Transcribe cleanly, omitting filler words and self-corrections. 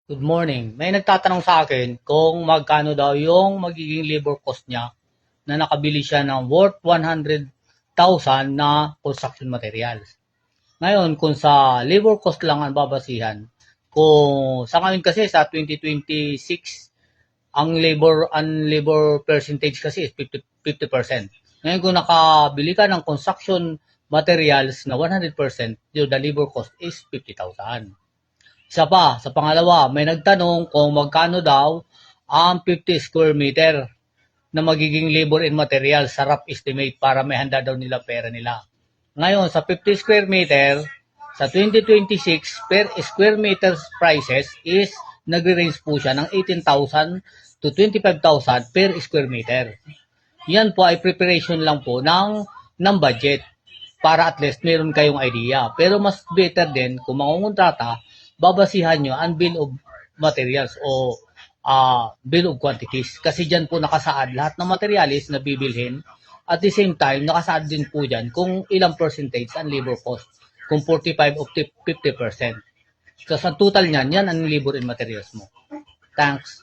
Good morning. May nagtatanong sa akin kung magkano daw yung magiging labor cost niya na nakabili siya ng worth 100,000 na construction materials. Ngayon, kung sa labor cost lang ang babasihan, kung sa ngayon kasi sa 2026, ang labor percentage kasi is 50%. Ngayon, kung nakabili ka ng construction materials na 100%, the labor cost is 50,000. Isa pa, sa pangalawa, may nagtanong kung magkano daw ang 50 square meter na magiging labor and material sa rough estimate para may handa daw nila pera nila. Ngayon, sa 50 square meter, sa 2026, per square meter prices is nagre-range po siya ng 18,000 to 25,000 per square meter. Yan po ay preparation lang po ng budget para at least meron kayong idea. Pero mas better din kung mangungontrata, babasihan nyo ang bill of materials o bill of quantities. Kasi dyan po nakasaad lahat ng materialis na bibilhin. At the same time, nakasaad din po dyan kung ilang percentage ang labor cost. Kung 45 o 50%. So sa total niyan, yan ang labor and materials mo. Thanks.